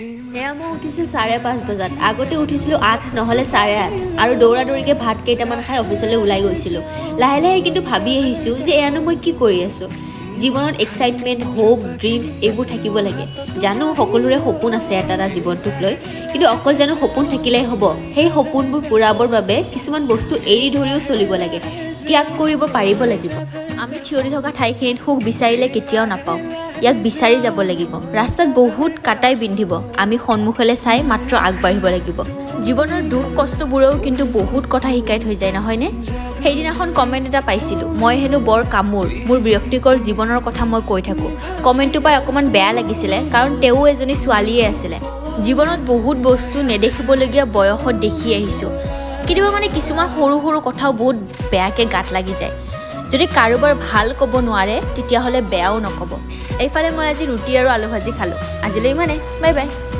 এয়া মই উঠিছোঁ 5:30 বজাত। আগতে উঠিছিলোঁ 8 নহ'লে 8:30 আৰু দৌৰা দৌৰিকৈ ভাত কেইটামান খাই অফিচলৈ ওলাই গৈছিলোঁ। লাহে লাহে কিন্তু ভাবি আহিছোঁ যে এয়ানো মই কি কৰি আছোঁ। জীৱনত এক্সাইটমেণ্ট, হোপ, ড্ৰিমছ এইবোৰ থাকিব লাগে। জানো সকলোৰে সপোন আছে এটা এটা জীৱনটোক লৈ, কিন্তু অকল জানো সপোন থাকিলেই হ'ব। সেই সপোনবোৰ পূৰাবৰ বাবে কিছুমান বস্তু এৰি ধৰিও চলিব লাগে, ত্যাগ কৰিব পাৰিব লাগিব। আমি থিয়ৰি থকা ঠাইখিনিত সুখ বিচাৰিলে কেতিয়াও নাপাওঁ, ইয়াক বিচাৰি যাব লাগিব। ৰাস্তাত বহুত কাটাই বিন্ধিব, আমি সন্মুখলৈ চাই মাত্ৰ আগবাঢ়িব লাগিব। জীৱনৰ দুখ কষ্টবোৰেও কিন্তু বহুত কথা শিকাই থৈ যায়, নহয়নে? সেইদিনাখন কমেণ্ট এটা পাইছিলোঁ, মই হেনো বৰ কামোৰ, মোৰ ব্যক্তিগত জীৱনৰ কথা মই কৈ থাকোঁ। কমেণ্টটো পাই অকণমান বেয়া লাগিছিলে, কাৰণ তেওঁ এজনী ছোৱালীয়ে আছিলে। জীৱনত বহুত বস্তু নেদেখিবলগীয়া বয়সত দেখি আহিছোঁ। কেতিয়াবা কিছুমান সৰু সৰু কথাও বহুত বেয়াকৈ গাত লাগি যায়। যদি কাৰোবাৰ ভাল ক'ব নোৱাৰে তেতিয়াহ'লে বেয়াও নক'ব। এইফালে মই আজি ৰুটি আৰু আলু ভাজি খালোঁ। আজিলৈ ইমানে, বাই বাই।